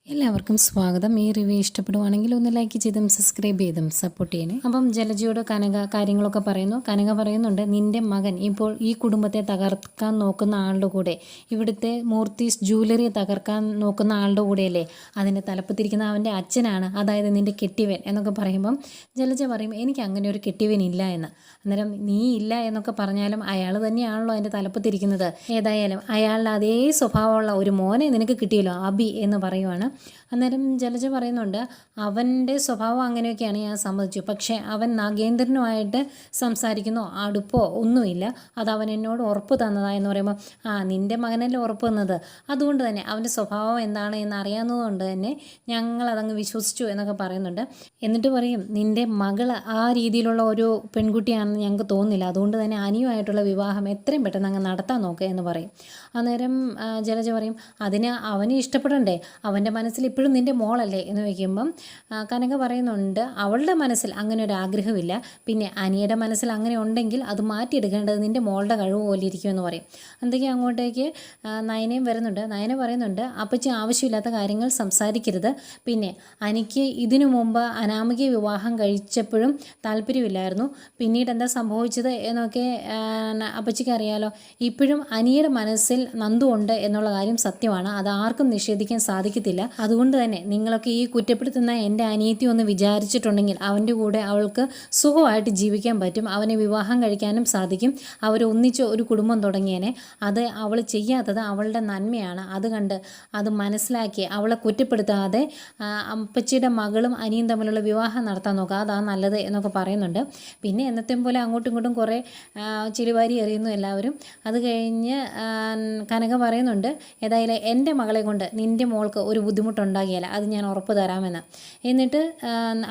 എല്ലാവർക്കും സ്വാഗതം. ഈ റിവ്യൂ ഇഷ്ടപ്പെടുവാണെങ്കിൽ ഒന്ന് ലൈക്ക് ചെയ്തും സബ്സ്ക്രൈബ് ചെയ്തും സപ്പോർട്ട് ചെയ്യണേ. അപ്പം ജലജയോട് കനക കാര്യങ്ങളൊക്കെ പറയുന്നു. കനക പറയുന്നുണ്ട്, നിൻ്റെ മകൻ ഇപ്പോൾ ഈ കുടുംബത്തെ തകർക്കാൻ നോക്കുന്ന ആളുടെ കൂടെ, ഇവിടുത്തെ മൂർത്തീസ് ജ്വല്ലറി തകർക്കാൻ നോക്കുന്ന ആളുടെ കൂടെയല്ലേ അതിൻ്റെ തലപ്പത്തിരിക്കുന്ന അവൻ്റെ അച്ഛനാണ്, അതായത് നിൻ്റെ കെട്ടിയവൻ എന്നൊക്കെ പറയുമ്പം ജലജ പറയും, എനിക്ക് അങ്ങനെ ഒരു കെട്ടിയവൻ ഇല്ല എന്ന്. അന്നേരം നീ ഇല്ല എന്നൊക്കെ പറഞ്ഞാലും അയാൾ തന്നെയാണല്ലോ അതിൻ്റെ തലപ്പത്തിരിക്കുന്നത്. ഏതായാലും അയാളുടെ അതേ സ്വഭാവമുള്ള ഒരു മോനെ നിനക്ക് കിട്ടിയല്ലോ, അബി എന്ന് പറയുവാണ്. അന്നേരം ജലജ പറയുന്നുണ്ട്, അവൻ്റെ സ്വഭാവം അങ്ങനെയൊക്കെയാണ്, ഞാൻ സമ്മതിച്ചു. പക്ഷേ അവൻ നാഗേന്ദ്രനുമായിട്ട് സംസാരിക്കുന്നോ അടുപ്പോ ഒന്നുമില്ല. അത് അവൻ എന്നോട് ഉറപ്പ് തന്നതായെന്ന് പറയുമ്പോൾ, നിൻ്റെ മകനല്ലേ ഉറപ്പ് തന്നത്, അതുകൊണ്ട് തന്നെ അവൻ്റെ സ്വഭാവം എന്താണ് എന്ന് അറിയാവുന്നതുകൊണ്ട് തന്നെ ഞങ്ങളതങ്ങ് വിശ്വസിച്ചു എന്നൊക്കെ പറയുന്നുണ്ട്. എന്നിട്ട് പറയും, നിൻ്റെ മകൾ ആ രീതിയിലുള്ള ഒരു പെൺകുട്ടിയാണെന്ന് ഞങ്ങൾക്ക് തോന്നുന്നില്ല, അതുകൊണ്ട് തന്നെ അനിയുമായിട്ടുള്ള വിവാഹം എത്രയും പെട്ടെന്ന് അങ്ങ് നടത്താൻ നോക്കുക എന്ന് പറയും. അന്നേരം ജലജ പറയും, അതിന് അവന് ഇഷ്ടപ്പെടണ്ടേ, അവൻ്റെ മനസ്സിൽ ഇപ്പോഴും നിൻ്റെ മോളല്ലേ എന്ന് വയ്ക്കുമ്പം കനക പറയുന്നുണ്ട്, അവളുടെ മനസ്സിൽ അങ്ങനെ ഒരു ആഗ്രഹമില്ല, പിന്നെ അനിയുടെ മനസ്സിൽ അങ്ങനെ ഉണ്ടെങ്കിൽ അത് മാറ്റിയെടുക്കേണ്ടത് നിൻ്റെ മോളുടെ കഴിവ് പോലെ ഇരിക്കുമെന്ന് പറയും. എന്തൊക്കെയാണ് അങ്ങോട്ടേക്ക് നയനയും വരുന്നുണ്ട്. നയന പറയുന്നുണ്ട്, അപ്പച്ചി ആവശ്യമില്ലാത്ത കാര്യങ്ങൾ സംസാരിക്കരുത്. പിന്നെ എനിക്ക് ഇതിനു മുമ്പ് അനാമിക വിവാഹം കഴിച്ചപ്പോഴും താല്പര്യമില്ലായിരുന്നു, പിന്നീട് എന്താ സംഭവിച്ചത് എന്നൊക്കെ അപ്പച്ചിക്ക് അറിയാലോ. ഇപ്പോഴും അനിയുടെ മനസ്സിൽ നന്ദു ഉണ്ട് എന്നുള്ള കാര്യം സത്യമാണ്, അത് ആർക്കും നിഷേധിക്കാൻ സാധിക്കത്തില്ല. അതുകൊണ്ട് തന്നെ നിങ്ങളൊക്കെ ഈ കുറ്റപ്പെടുത്തുന്ന എൻ്റെ അനിയത്തി ഒന്ന് വിചാരിച്ചിട്ടുണ്ടെങ്കിൽ അവൻ്റെ കൂടെ അവൾക്ക് സുഖമായിട്ട് ജീവിക്കാൻ പറ്റും, അവനെ വിവാഹം കഴിക്കാനും സാധിക്കും, അവരൊന്നിച്ച് ഒരു കുടുംബം തുടങ്ങിയേനെ. അത് അവൾ ചെയ്യാത്തത് അവളുടെ നന്മയാണ്, അത് കണ്ട് അത് മനസ്സിലാക്കി അവളെ കുറ്റപ്പെടുത്താതെ അപ്പച്ചിയുടെ മകളും അനിയും തമ്മിലുള്ള വിവാഹം നടത്താൻ നോക്കുക, അതാണ് നല്ലത് എന്നൊക്കെ പറയുന്നുണ്ട്. പിന്നെ എന്നത്തെയും പോലെ അങ്ങോട്ടും ഇങ്ങോട്ടും കുറേ ചിരിവാരി എറിയുന്നു എല്ലാവരും. അത് കഴിഞ്ഞ് കനക പറയുന്നുണ്ട്, ഏതായാലും എൻ്റെ മകളെ കൊണ്ട് നിൻ്റെ മോൾക്ക് ഒരു ബുദ്ധിമുട്ടുണ്ടാകില്ല, അത് ഞാൻ ഉറപ്പ് തരാമെന്ന്. എന്നിട്ട്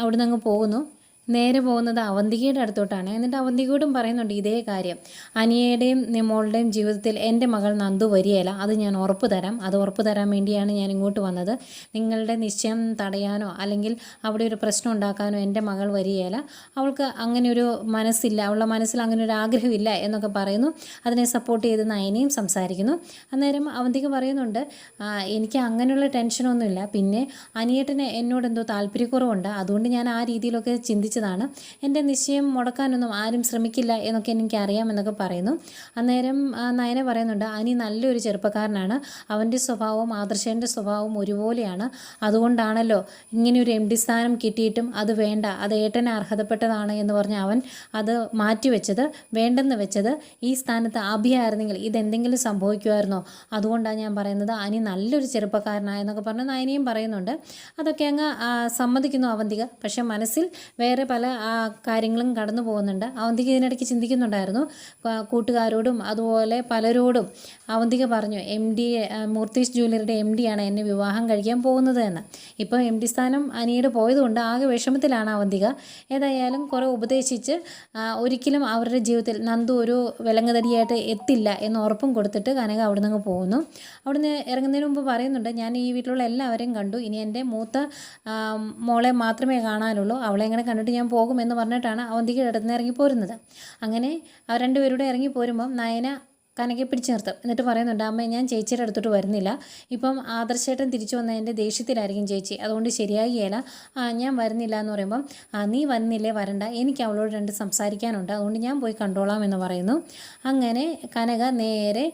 അവിടുന്ന് അങ്ങ് പോകുന്നു. നേരെ പോകുന്നത് അവന്തികയുടെ അടുത്തോട്ടാണ്. എന്നിട്ട് അവന്തികയോടും പറയുന്നുണ്ട് ഇതേ കാര്യം, അനിയയുടെയും മോളുടെയും ജീവിതത്തിൽ എൻ്റെ മകൾ നന്ദു വരികയില്ല, അത് ഞാൻ ഉറപ്പ് തരാം, അത് ഉറപ്പ് തരാൻ വേണ്ടിയാണ് ഞാൻ ഇങ്ങോട്ട് വന്നത്. നിങ്ങളുടെ നിശ്ചയം തടയാനോ അല്ലെങ്കിൽ അവിടെ ഒരു പ്രശ്നം ഉണ്ടാക്കാനോ എൻ്റെ മകൾ വരികയില്ല, അവൾക്ക് അങ്ങനെ ഒരു മനസ്സില്ല, അവളുടെ മനസ്സിൽ അങ്ങനെ ഒരു ആഗ്രഹമില്ല എന്നൊക്കെ പറയുന്നു. അതിനെ സപ്പോർട്ട് ചെയ്ത് നയനയും സംസാരിക്കുന്നു. അന്നേരം അവന്തിക പറയുന്നുണ്ട്, എനിക്ക് അങ്ങനെയുള്ള ടെൻഷനൊന്നുമില്ല, പിന്നെ അനിയേട്ടന് എന്നോടെന്തോ താല്പര്യക്കുറവുണ്ട്, അതുകൊണ്ട് ഞാൻ ആ രീതിയിലൊക്കെ ചിന്തിച്ചതാണ്, എൻ്റെ നിശ്ചയം മുടക്കാനൊന്നും ആരും ശ്രമിക്കില്ല എന്നൊക്കെ എനിക്കറിയാമെന്നൊക്കെ പറയുന്നു. അന്നേരം നയന പറയുന്നുണ്ട്, അനി നല്ലൊരു ചെറുപ്പക്കാരനാണ്, അവൻ്റെ സ്വഭാവവും ആദർശൻ്റെ സ്വഭാവവും ഒരുപോലെയാണ്, അതുകൊണ്ടാണല്ലോ ഇങ്ങനെയൊരു MD സ്ഥാനം കിട്ടിയിട്ടും അത് വേണ്ട, അത് ഏട്ടന് അർഹതപ്പെട്ടതാണ് എന്ന് പറഞ്ഞ് അവൻ അത് മാറ്റിവെച്ചത്, വേണ്ടെന്ന് വെച്ചത്. ഈ സ്ഥാനത്ത് അഭിയായിരുന്നെങ്കിൽ ഇതെന്തെങ്കിലും സംഭവിക്കുമായിരുന്നോ, അതുകൊണ്ടാണ് ഞാൻ പറയുന്നത് അനി നല്ലൊരു ചെറുപ്പക്കാരനായെന്നൊക്കെ പറഞ്ഞ് നയനയും പറയുന്നുണ്ട്. അതൊക്കെ അങ്ങ് സമ്മതിക്കുന്നു അവന്തിക. പക്ഷേ മനസ്സിൽ വേറെ പല കാര്യങ്ങളും കടന്നു പോകുന്നുണ്ട്. അവന്തിക ഇതിനിടയ്ക്ക് ചിന്തിക്കുന്നുണ്ടായിരുന്നു, കൂട്ടുകാരോടും അതുപോലെ പലരോടും അവന്തിക പറഞ്ഞു, മൂർത്തീസ് ജ്വല്ലറിയുടെ MD ആണ് എന്നെ വിവാഹം കഴിക്കാൻ പോകുന്നത് എന്ന്. ഇപ്പോൾ MD സ്ഥാനം അനിയുടെ പോയതുകൊണ്ട് ആകെ വിഷമത്തിലാണ് അവന്തിക. ഏതായാലും കുറേ ഉപദേശിച്ച് ഒരിക്കലും അവരുടെ ജീവിതത്തിൽ നന്ദു ഒരു വിലങ്ങുതടിയായിട്ട് എത്തില്ല എന്ന് ഉറപ്പും കൊടുത്തിട്ട് കനക അവിടെ നിന്ന് പോകുന്നു. അവിടുന്ന് ഇറങ്ങുന്നതിന് മുമ്പ് പറയുന്നുണ്ട്, ഞാൻ ഈ വീട്ടിലുള്ള എല്ലാവരെയും കണ്ടു, ഇനി എൻ്റെ മൂത്ത മോളെ മാത്രമേ കാണാനുള്ളൂ, അവളെ എങ്ങനെ കണ്ടിട്ട് ഞാൻ പോകുമെന്ന് പറഞ്ഞിട്ടാണ് അവന്തികയുടെ അടുത്ത് നിന്ന് ഇറങ്ങി പോരുന്നത്. അങ്ങനെ അവർ രണ്ടുപേരുടെ ഇറങ്ങി പോരുമ്പം നയന കനകയെ പിടിച്ചു നിർത്തും. എന്നിട്ട് പറയുന്നുണ്ട്, അമ്മ ഞാൻ ചേച്ചിയുടെ അടുത്തോട്ട് വരുന്നില്ല, ഇപ്പം ആദർശേട്ടൻ തിരിച്ചു വന്നതിൻ്റെ ദേഷ്യത്തിലായിരിക്കും ചേച്ചി, അതുകൊണ്ട് ശരിയാകിയല്ല, ഞാൻ വരുന്നില്ല എന്ന് പറയുമ്പം, നീ വരുന്നില്ലേ, വരണ്ട, എനിക്ക് അവളോട് രണ്ട് സംസാരിക്കാനുണ്ട്, അതുകൊണ്ട് ഞാൻ പോയി കണ്ടോളാം എന്ന് പറയുന്നു. അങ്ങനെ കനക നേരെ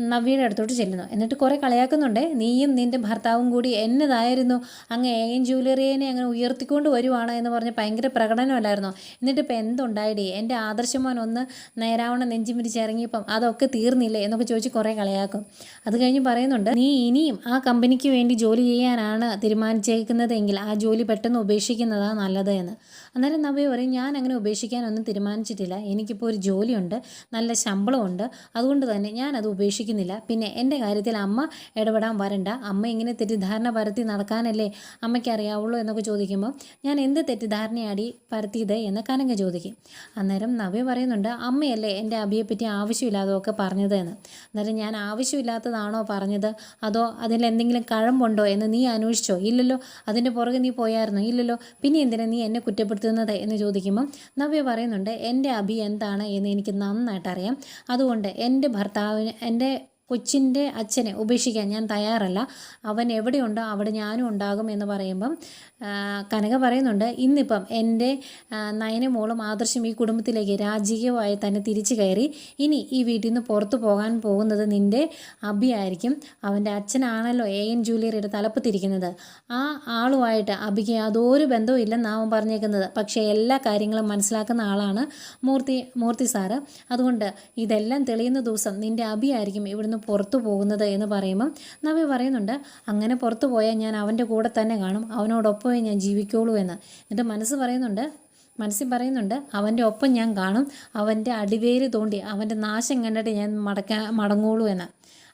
നവ്യയുടെ അടുത്തോട്ട് ചെല്ലുന്നു. എന്നിട്ട് കുറേ കളിയാക്കുന്നുണ്ട്, നീയും നിൻ്റെ ഭർത്താവും കൂടി എന്നതായിരുന്നു, അങ്ങ് AM ജ്വല്ലറിയെ അങ്ങനെ ഉയർത്തിക്കൊണ്ട് വരുവാണ് എന്ന് പറഞ്ഞ് ഭയങ്കര പ്രകടനമല്ലായിരുന്നോ, എന്നിട്ട് ഇപ്പം എന്തുണ്ടായിടി, എൻ്റെ ആദർശമോൻ ഒന്ന് നേരാവണ്ണം നെഞ്ചി മിരിച്ചിറങ്ങിയപ്പം അതൊക്കെ തീർന്നില്ലേ എന്നൊക്കെ ചോദിച്ച് കുറേ കളിയാക്കും. അത് കഴിഞ്ഞ് പറയുന്നുണ്ട്, നീ ഇനിയും ആ കമ്പനിക്ക് വേണ്ടി ജോലി ചെയ്യാനാണ് തീരുമാനിച്ചേക്കുന്നതെങ്കിൽ ആ ജോലി പെട്ടെന്ന് ഉപേക്ഷിക്കുന്നതാണ് നല്ലത് എന്ന്. അന്നേരം നവ്യ പറയും, ഞാൻ അങ്ങനെ ഉപേക്ഷിക്കാനൊന്നും തീരുമാനിച്ചിട്ടില്ല, എനിക്കിപ്പോൾ ഒരു ജോലിയുണ്ട്, നല്ല ശമ്പളമുണ്ട്, അതുകൊണ്ട് തന്നെ ഞാനത് ഉപേക്ഷിക്കുന്നില്ല. പിന്നെ എൻ്റെ കാര്യത്തിൽ അമ്മ ഇടപെടാൻ വരണ്ട, അമ്മ ഇങ്ങനെ തെറ്റിദ്ധാരണ പരത്തി നടക്കാനല്ലേ അമ്മയ്ക്ക് അറിയാവുള്ളൂ എന്നൊക്കെ ചോദിക്കുമ്പോൾ, ഞാൻ എന്ത് തെറ്റിദ്ധാരണയാടി പരത്തിയത് എന്ന് കനക ചോദിക്കും. അന്നേരം നവ്യ പറയുന്നുണ്ട്, അമ്മയല്ലേ എൻ്റെ അബിയെപ്പറ്റി ആവശ്യമില്ലാതൊക്കെ പറഞ്ഞത് എന്ന്. അന്നേരം ഞാൻ ആവശ്യമില്ലാത്തതാണോ പറഞ്ഞത്, അതോ അതിലെന്തെങ്കിലും കഴമ്പുണ്ടോ എന്ന് നീ അന്വേഷിച്ചോ? ഇല്ലല്ലോ. അതിൻ്റെ പുറകെ നീ പോയായിരുന്നോ? ഇല്ലല്ലോ. പിന്നെ എന്തിനാ നീ എന്നെ കുറ്റപ്പെടുത്തുന്നത് എന്ന് ചോദിക്കുമ്പം നവ്യ പറയുന്നുണ്ട്, എൻ്റെ അബി എന്താണ് എന്ന് എനിക്ക് നന്നായിട്ട് അറിയാം, അതുകൊണ്ട് എൻ്റെ ഭർത്താവിന്, എൻ്റെ കൊച്ചിൻ്റെ അച്ഛനെ ഉപേക്ഷിക്കാൻ ഞാൻ തയ്യാറല്ല, അവൻ എവിടെയുണ്ടോ അവിടെ ഞാനും ഉണ്ടാകും എന്ന് പറയുമ്പം കനക പറയുന്നുണ്ട്, ഇന്നിപ്പം എൻ്റെ നയന മോളും ആദർശം ഈ കുടുംബത്തിലേക്ക് രാജകീയമായി തന്നെ തിരിച്ചു കയറി. ഇനി ഈ വീട്ടിൽ നിന്ന് പുറത്തു പോകാൻ പോകുന്നത് നിൻ്റെ അബിയായിരിക്കും. അവൻ്റെ അച്ഛനാണല്ലോ AN ജൂവലറിയുടെ തലപ്പത്തിരിക്കുന്നത്. ആ ആളുമായിട്ട് അബിക്ക് യാതൊരു ബന്ധവും ഇല്ലെന്നാണ് അവൻ പറഞ്ഞേക്കുന്നത്. പക്ഷേ എല്ലാ കാര്യങ്ങളും മനസ്സിലാക്കുന്ന ആളാണ് മൂർത്തി സാറ്. അതുകൊണ്ട് ഇതെല്ലാം തെളിയുന്ന ദിവസം നിൻ്റെ അബിയായിരിക്കും ഇവിടുന്ന് പുറത്തു പോകുന്നത് എന്ന് പറയുമ്പം നവ്യ പറയുന്നുണ്ട്, അങ്ങനെ പുറത്തു പോയാൽ ഞാൻ അവൻ്റെ കൂടെ തന്നെ കാണും, അവനോടൊപ്പമേ ഞാൻ ജീവിക്കുള്ളൂ എന്ന്. എന്നിട്ട് മനസ്സിൽ പറയുന്നുണ്ട് അവൻ്റെ ഒപ്പം ഞാൻ കാണും, അവൻ്റെ അടിവേര് തോണ്ടി അവൻ്റെ നാശം കണ്ടിട്ട് ഞാൻ മടങ്ങുള്ളൂ എന്ന്.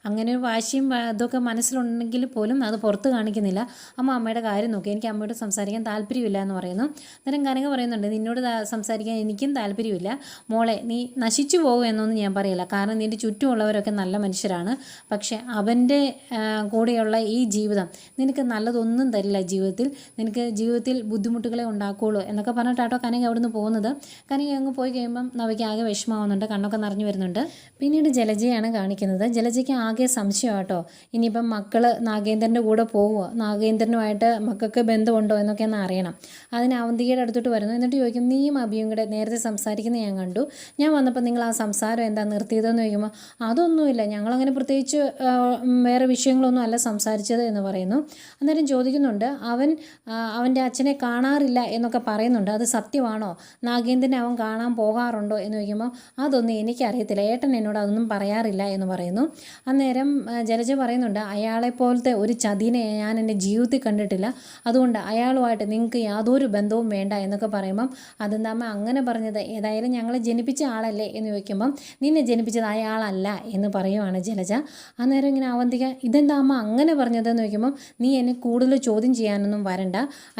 അങ്ങനെ ഒരു വാശിയും അതൊക്കെ മനസ്സിലുണ്ടെങ്കിൽ പോലും അത് പുറത്ത് കാണിക്കുന്നില്ല. അമ്മയുടെ കാര്യം നോക്കി, എനിക്ക് അമ്മയോട് സംസാരിക്കാൻ താല്പര്യമില്ല എന്ന് പറയുന്നു. അന്നേരം കനക പറയുന്നുണ്ട്, നിന്നോട് സംസാരിക്കാൻ എനിക്കും താല്പര്യമില്ല മോളെ, നീ നശിച്ചു പോകും എന്നൊന്നും ഞാൻ പറയില്ല, കാരണം നിൻ്റെ ചുറ്റുമുള്ളവരൊക്കെ നല്ല മനുഷ്യരാണ്. പക്ഷേ അവൻ്റെ കൂടെയുള്ള ഈ ജീവിതം നിനക്ക് നല്ലതൊന്നും തരില്ല. നിനക്ക് ജീവിതത്തിൽ ബുദ്ധിമുട്ടുകളെ ഉണ്ടാക്കുകയുള്ളൂ എന്നൊക്കെ പറഞ്ഞിട്ടാട്ടോ കനക അവിടുന്ന് പോകുന്നത്. കനക അങ്ങ് പോയി കഴിയുമ്പം നവയ്ക്ക് ആകെ വിഷമമാവുന്നുണ്ട്, കണ്ണൊക്കെ നിറഞ്ഞു വരുന്നുണ്ട്. പിന്നീട് ജലജയാണ് കാണിക്കുന്നത്. ജലജയ്ക്ക് ആകെ സംശയം കേട്ടോ, ഇനിയിപ്പം മക്കൾ നാഗേന്ദ്രൻ്റെ കൂടെ പോകുമോ, നാഗേന്ദ്രനുമായിട്ട് മക്കൾക്ക് ബന്ധമുണ്ടോ എന്നൊക്കെ ഒന്ന് അറിയണം. അതിന് അവന്തികയുടെ അടുത്തോട്ട് വരുന്നു. എന്നിട്ട് ചോദിക്കും, നീയും അബിയും കൂടെ നേരത്തെ സംസാരിക്കുന്നത് ഞാൻ കണ്ടു, ഞാൻ വന്നപ്പോൾ നിങ്ങൾ ആ സംസാരം എന്താ നിർത്തിയതെന്ന് ചോദിക്കുമ്പോൾ അതൊന്നുമില്ല, ഞങ്ങളങ്ങനെ പ്രത്യേകിച്ച് വേറെ വിഷയങ്ങളൊന്നും അല്ല സംസാരിച്ചത് എന്ന് പറയുന്നു. അന്നേരം ചോദിക്കുന്നുണ്ട്, അവൻ്റെ അച്ഛനെ കാണാറില്ല എന്നൊക്കെ പറയുന്നുണ്ട്, അത് സത്യമാണോ, നാഗേന്ദ്രനെ അവൻ കാണാൻ പോകാറുണ്ടോ എന്ന് ചോദിക്കുമ്പോൾ അതൊന്നും എനിക്കറിയത്തില്ല, ഏട്ടൻ എന്നോട് അതൊന്നും പറയാറില്ല എന്ന് പറയുന്നു. അന്നേരം ജലജ പറയുന്നുണ്ട്, അയാളെപ്പോലത്തെ ഒരു ചതിനെ ഞാൻ എൻ്റെ ജീവിതത്തിൽ കണ്ടിട്ടില്ല, അതുകൊണ്ട് അയാളുമായിട്ട് നിങ്ങൾക്ക് യാതൊരു ബന്ധവും വേണ്ട എന്നൊക്കെ പറയുമ്പം അതെന്താ അമ്മ അങ്ങനെ പറഞ്ഞത്, ഏതായാലും ഞങ്ങളെ ജനിപ്പിച്ച ആളല്ലേ എന്ന് ചോദിക്കുമ്പം നിന്നെ ജനിപ്പിച്ചത് അയാളല്ല എന്ന് പറയുവാണ് ജലജ. അന്നേരം ഇങ്ങനെ അവന്തിക, ഇതെന്താ അമ്മ അങ്ങനെ പറഞ്ഞതെന്ന് ചോദിക്കുമ്പം നീ എന്നെ കൂടുതൽ ചോദ്യം ചെയ്യാനൊന്നും വരണ്ട,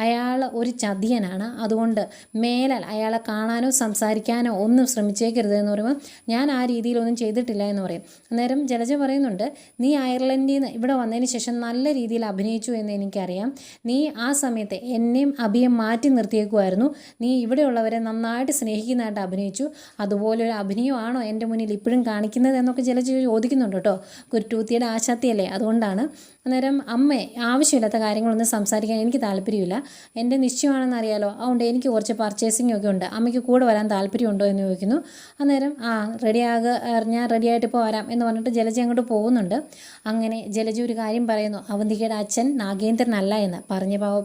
അയാൾ ഒരു ചതിയനാണ്, അതുകൊണ്ട് മേലാൽ അയാളെ കാണാനോ സംസാരിക്കാനോ ഒന്നും ശ്രമിച്ചേക്കരുത് എന്ന് പറയുമ്പോൾ ഞാൻ ആ രീതിയിലൊന്നും ചെയ്തിട്ടില്ല എന്ന് പറയും. അന്നേരം ജലജ പറയുന്നുണ്ട്, നീ അയർലൻഡിൽ നിന്ന് ഇവിടെ വന്നതിന് ശേഷം നല്ല രീതിയിൽ അഭിനയിച്ചു എന്ന് എനിക്കറിയാം, നീ ആ സമയത്ത് എന്നെയും അഭിയെ മാറ്റി നിർത്തിയേക്കുമായിരുന്നു, നീ ഇവിടെയുള്ളവരെ നന്നായിട്ട് സ്നേഹിക്കുന്നതായിട്ട് അഭിനയിച്ചു, അതുപോലൊരു അഭിനയമാണോ എൻ്റെ മുന്നിൽ ഇപ്പോഴും കാണിക്കുന്നത് എന്നൊക്കെ ജലജ ചോദിക്കുന്നുണ്ട് കേട്ടോ. കുരുട്ടൂത്തിയുടെ ആശാത്തിയല്ലേ, അതുകൊണ്ടാണ്. അന്നേരം അമ്മേ, ആവശ്യമില്ലാത്ത കാര്യങ്ങളൊന്നും സംസാരിക്കാൻ എനിക്ക് താല്പര്യമില്ല, എൻ്റെ നിശ്ചയമാണെന്ന് അറിയാലോ, അതുകൊണ്ട് എനിക്ക് കുറച്ച് പർച്ചേസിംഗ് ഒക്കെ ഉണ്ട്, അമ്മയ്ക്ക് കൂടെ വരാൻ താല്പര്യമുണ്ടോ എന്ന് ചോദിക്കുന്നു. അന്നേരം ഞാൻ റെഡിയായിട്ട് ഇപ്പോൾ വരാം എന്ന് പറഞ്ഞിട്ട് ജലജ അങ്ങോട്ട് പോകുന്നുണ്ട്. അങ്ങനെ ജലജ ഒരു കാര്യം പറയുന്നു, അവന്തികയുടെ അച്ഛൻ നാഗേന്ദ്രനല്ല എന്ന്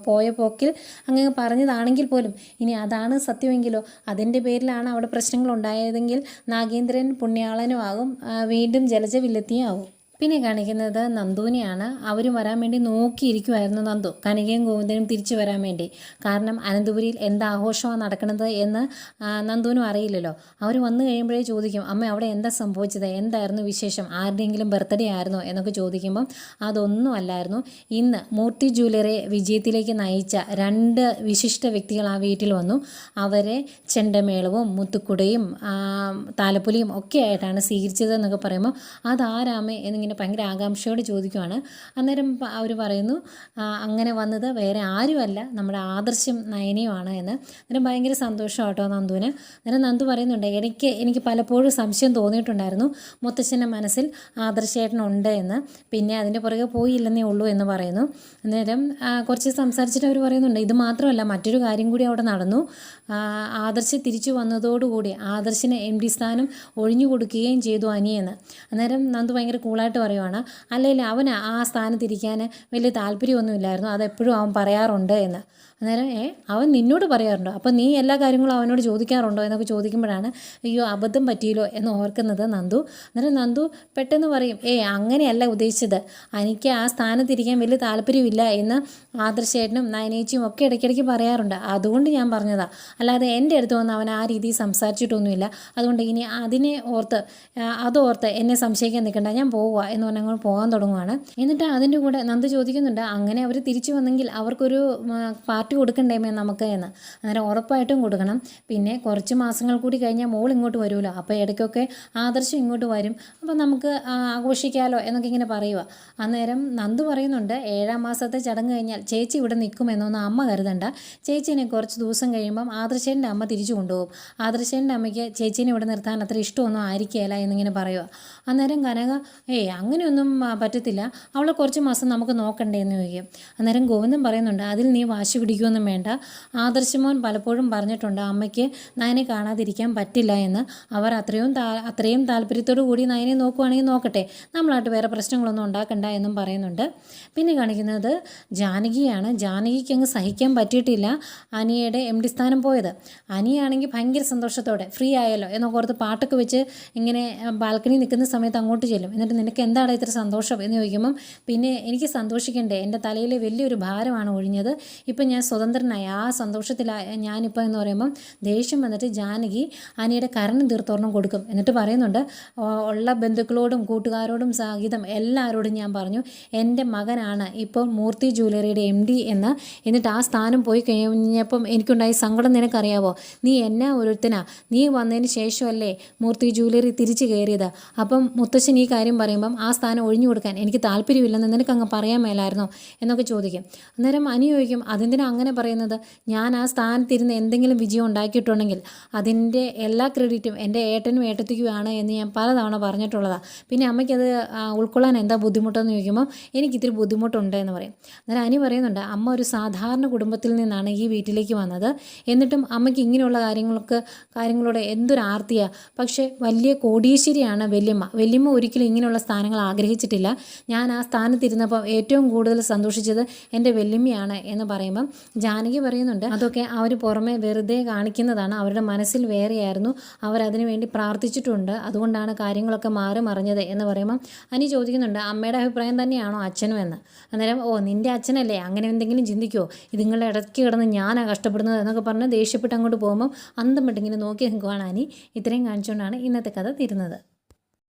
പോയ പോക്കിൽ അങ്ങനെ പറഞ്ഞതാണെങ്കിൽ പോലും ഇനി അതാണ് സത്യമെങ്കിലോ, അതിൻ്റെ പേരിലാണ് അവിടെ പ്രശ്നങ്ങൾ ഉണ്ടായതെങ്കിൽ നാഗേന്ദ്രൻ പുണ്യാളനുമാകും, വീണ്ടും ജലജ വില്ലത്തിയും ആവും. പിന്നെ കാണിക്കുന്നത് നന്ദുവിനെയാണ്. അവരും വരാൻ വേണ്ടി നോക്കിയിരിക്കുമായിരുന്നു നന്ദു, കനകയും ഗോവിന്ദനും തിരിച്ചു വരാൻ വേണ്ടി. കാരണം അനന്തപുരിയിൽ എന്താ ആഘോഷമാണ് നടക്കുന്നത് എന്ന് നന്ദുവിനും അറിയില്ലല്ലോ. അവർ വന്നു കഴിയുമ്പോഴേ ചോദിക്കും, അമ്മ അവിടെ എന്താ സംഭവിച്ചത്, എന്തായിരുന്നു വിശേഷം, ആരുടെയെങ്കിലും ബർത്ത്ഡേ ആയിരുന്നോ എന്നൊക്കെ ചോദിക്കുമ്പം അതൊന്നും അല്ലായിരുന്നു. ഇന്ന് മൂർത്തി ജൂവലറി വിജയത്തിലേക്ക് നയിച്ച 2 വിശിഷ്ട വ്യക്തികൾ ആ വീട്ടിൽ വന്നു. അവരെ ചെണ്ടമേളവും മുത്തുക്കുടയും താലപ്പൊലിയും ഒക്കെ ആയിട്ടാണ് സ്വീകരിച്ചത് എന്നൊക്കെ പറയുമ്പോൾ അതാരാമേ എന്നിങ്ങനെ ഭയങ്കര ആകാംക്ഷയോട് ചോദിക്കുവാണ്. അന്നേരം അവർ പറയുന്നു, അങ്ങനെ വന്നത് വേറെ ആരുമല്ല നമ്മുടെ ആദർശം നയനയുമാണ് എന്ന്. അന്നേരം ഭയങ്കര സന്തോഷം കേട്ടോ നന്ദുവിന്. അന്നേരം നന്ദു പറയുന്നുണ്ട്, എനിക്ക് പലപ്പോഴും സംശയം തോന്നിയിട്ടുണ്ടായിരുന്നു മുത്തച്ഛൻ്റെ മനസ്സിൽ ആദർശേട്ടനുണ്ട് എന്ന്, പിന്നെ അതിൻ്റെ പുറകെ പോയില്ലെന്നേ ഉള്ളൂ എന്ന് പറയുന്നു. അന്നേരം കുറച്ച് സംസാരിച്ചിട്ട് അവർ പറയുന്നുണ്ട്, ഇത് മാത്രമല്ല മറ്റൊരു കാര്യം കൂടി അവിടെ നടന്നു. ആദർശ് തിരിച്ചു വന്നതോടുകൂടി ആദർശിന് MD സ്ഥാനം ഒഴിഞ്ഞു കൊടുക്കുകയും ചെയ്തു അനിയെന്ന്. അന്നേരം നന്ദു ഭയങ്കര കൂളായിട്ട് പറയുവാണ്, അല്ലെങ്കിൽ അവന് ആ സ്ഥാനത്തിരിക്കാൻ വലിയ താല്പര്യമൊന്നുമില്ലായിരുന്നു, അതെപ്പോഴും അവൻ പറയാറുണ്ട് എന്ന്. അന്നേരം അവൻ നിന്നോട് പറയാറുണ്ടോ, അപ്പോൾ നീ എല്ലാ കാര്യങ്ങളും അവനോട് ചോദിക്കാറുണ്ടോ എന്നൊക്കെ ചോദിക്കുമ്പോഴാണ് അയ്യോ അബദ്ധം പറ്റിയല്ലോ എന്ന് ഓർക്കുന്നത് നന്ദു. അന്നേരം നന്ദു പെട്ടെന്ന് പറയും, അങ്ങനെയല്ല ഉദ്ദേശിച്ചത്, എനിക്ക് ആ സ്ഥാനത്തിരിക്കാൻ വലിയ താല്പര്യമില്ല എന്ന് ആദർശേട്ടനും നയനേച്ചിയും ഒക്കെ ഇടയ്ക്കിടയ്ക്ക് പറയാറുണ്ട്, അതുകൊണ്ട് ഞാൻ പറഞ്ഞതാണ്, അല്ലാതെ എൻ്റെ അടുത്ത് വന്ന് അവൻ ആ രീതിയിൽ സംസാരിച്ചിട്ടൊന്നുമില്ല, അതുകൊണ്ട് ഇനി അതോർത്ത് എന്നെ സംശയിക്കാൻ നിൽക്കണ്ട, ഞാൻ പോവുക എന്ന് പറഞ്ഞാൽ അങ്ങോട്ട് പോകാൻ തുടങ്ങുവാണ്. എന്നിട്ട് അതിൻ്റെ കൂടെ നന്ദു ചോദിക്കുന്നുണ്ട്, അങ്ങനെ അവർ തിരിച്ചു വന്നെങ്കിൽ അവർക്കൊരു പാർട്ടി കൊടുക്കണ്ടേമേ നമുക്ക് എന്ന്. അന്നേരം ഉറപ്പായിട്ടും കൊടുക്കണം, പിന്നെ കുറച്ച് മാസങ്ങൾ കൂടി കഴിഞ്ഞാൽ മോൾ ഇങ്ങോട്ട് വരുമല്ലോ, അപ്പോൾ ഇടയ്ക്കൊക്കെ ആദർശം ഇങ്ങോട്ട് വരും, അപ്പോൾ നമുക്ക് ആഘോഷിക്കാമല്ലോ എന്നൊക്കെ ഇങ്ങനെ പറയുക. അന്നേരം നന്ദു പറയുന്നുണ്ട്, 7ാം മാസത്തെ ചടങ്ങ് കഴിഞ്ഞാൽ ചേച്ചി ഇവിടെ നിൽക്കുമെന്നൊന്നും അമ്മ കരുതണ്ട, ചേച്ചീനെ കുറച്ച് ദിവസം കഴിയുമ്പം ആദർശേൻ്റെ അമ്മ തിരിച്ചു കൊണ്ടുപോകും, ആദർശേൻ്റെ അമ്മയ്ക്ക് ചേച്ചീനെ ഇവിടെ നിർത്താൻ അത്ര ഇഷ്ടമൊന്നും ആയിരിക്കുകയില്ല എന്നിങ്ങനെ പറയുക. അന്നേരം കനക അങ്ങനെയൊന്നും പറ്റത്തില്ല, അവളെ കുറച്ച് മാസം നമുക്ക് നോക്കണ്ടേ എന്ന് ചോദിക്കും. അന്നേരം ഗോവിന്ദൻ പറയുന്നുണ്ട്, അതിൽ നീ വാശി പിടിക്കുകയൊന്നും വേണ്ട. ആദർശമോൻ പലപ്പോഴും പറഞ്ഞിട്ടുണ്ട് അമ്മയ്ക്ക് നയനെ കാണാതിരിക്കാൻ പറ്റില്ല എന്ന്. അവർ അത്രയും താല്പര്യത്തോടു കൂടി നയനെ നോക്കുവാണെങ്കിൽ നോക്കട്ടെ, നമ്മളായിട്ട് വേറെ പ്രശ്നങ്ങളൊന്നും ഉണ്ടാക്കണ്ട എന്നും പറയുന്നുണ്ട്. പിന്നെ കാണിക്കുന്നത് ജാനകിയാണ്. ജാനകിക്ക് അങ്ങ് സഹിക്കാൻ പറ്റിയിട്ടില്ല അനിയുടെ MD സ്ഥാനം പോയത്. അനിയാണെങ്കിൽ ഭയങ്കര സന്തോഷത്തോടെ ഫ്രീ ആയല്ലോ എന്നൊക്കെ ഓർത്ത് പാട്ടൊക്കെ വെച്ച് ഇങ്ങനെ ബാൽക്കണി നിൽക്കുന്ന സമയത്ത് അങ്ങോട്ട് ചെല്ലും. എന്നിട്ട് നിനക്ക് എന്താണ് ഇത്ര സന്തോഷം എന്ന് ചോദിക്കുമ്പം, പിന്നെ എനിക്ക് സന്തോഷിക്കണ്ടേ, എൻ്റെ തലയിൽ വലിയൊരു ഭാരമാണ് ഒഴിഞ്ഞത്, ഇപ്പം ഞാൻ സ്വതന്ത്രനായി, ആ സന്തോഷത്തിലായി ഞാനിപ്പോൾ എന്ന് പറയുമ്പം ദേഷ്യം വന്നിട്ട് ജാനകി അനിയുടെ കരണം തീർത്തൊരെണ്ണം കൊടുക്കും. എന്നിട്ട് പറയുന്നുണ്ട്, ഉള്ള ബന്ധുക്കളോടും കൂട്ടുകാരോടും സഹിതം എല്ലാവരോടും ഞാൻ പറഞ്ഞു എൻ്റെ മകനാണ് ഇപ്പോൾ മൂർത്തി ജ്വല്ലറിയുടെ MD എന്ന്. എന്നിട്ട് ആ സ്ഥാനം പോയി കഴിഞ്ഞപ്പം എനിക്കുണ്ടായ സങ്കടം നിനക്കറിയാവോ? നീ എന്നാ ഒരുത്തനാ, നീ വന്നതിന് ശേഷമല്ലേ മൂർത്തി ജ്വല്ലറി തിരിച്ചു കയറിയത്. അപ്പം മുത്തശ്ശൻ ഈ കാര്യം പറയുമ്പം ആ സ്ഥാനം ഒഴിഞ്ഞു കൊടുക്കാൻ എനിക്ക് താല്പര്യമില്ലെന്ന് നിനക്കങ്ങ് പറയാൻ മേലായിരുന്നോ എന്നൊക്കെ ചോദിക്കും. അന്നേരം അനി ചോദിക്കും, അതെന്തിനാ അങ്ങനെ പറയുന്നത്? ഞാൻ ആ സ്ഥാനത്തിരുന്ന് എന്തെങ്കിലും വിജയം ഉണ്ടാക്കിയിട്ടുണ്ടെങ്കിൽ അതിൻ്റെ എല്ലാ ക്രെഡിറ്റും എൻ്റെ ഏട്ടനും ഏട്ടത്തിക്കുമാണ് എന്ന് ഞാൻ പലതവണ പറഞ്ഞിട്ടുള്ളതാണ്. പിന്നെ അമ്മയ്ക്കത് ഉൾക്കൊള്ളാൻ എന്താ ബുദ്ധിമുട്ടെന്ന് ചോദിക്കുമ്പം എനിക്കിത്തിരി ബുദ്ധിമുട്ടുണ്ട് എന്ന് പറയും. അന്നേരം അനി പറയുന്നുണ്ട്, അമ്മ ഒരു സാധാരണ കുടുംബത്തിൽ നിന്നാണ് ഈ വീട്ടിലേക്ക് വന്നത്, എന്നിട്ടും അമ്മയ്ക്ക് ഇങ്ങനെയുള്ള കാര്യങ്ങളോട് എന്തൊരു ആർത്തിയാണ്. പക്ഷേ വലിയ കോടീശ്വരിയാണ് വല്യമ്മ ഒരിക്കലും ഇങ്ങനെയുള്ള സ്ഥാനങ്ങൾ ആഗ്രഹിച്ചിട്ടില്ല. ഞാൻ ആ സ്ഥാനത്തിരുന്നപ്പോൾ ഏറ്റവും കൂടുതൽ സന്തോഷിച്ചത് എൻ്റെ വല്യമ്മയാണ് എന്ന് പറയുമ്പം ജാനകി പറയുന്നുണ്ട്, അതൊക്കെ അവർ പുറമെ വെറുതെ കാണിക്കുന്നതാണ്, അവരുടെ മനസ്സിൽ വേറെയായിരുന്നു, അവരതിനു വേണ്ടി പ്രാർത്ഥിച്ചിട്ടുണ്ട്, അതുകൊണ്ടാണ് കാര്യങ്ങളൊക്കെ മാറി മറിഞ്ഞത് എന്ന് പറയുമ്പം അനി ചോദിക്കുന്നുണ്ട്, അമ്മയുടെ അഭിപ്രായം തന്നെയാണോ അച്ഛനും എന്ന്. അന്നേരം നിൻ്റെ അച്ഛനല്ലേ അങ്ങനെ എന്തെങ്കിലും ചിന്തിക്കുമോ, ഇതുങ്ങളുടെ ഇടയ്ക്ക് കിടന്ന് ഞാനാണ് കഷ്ടപ്പെടുന്നത് എന്നൊക്കെ പറഞ്ഞ് ദേഷ്യപ്പെട്ട് അങ്ങോട്ട് പോകുമ്പം അന്തം വിട്ടിങ്ങനെ നോക്കി നിൽക്കുവാണ് അനി. ഇത്രയും കാണിച്ചുകൊണ്ടാണ് ഇന്നത്തെ കഥ തീരുന്നത്.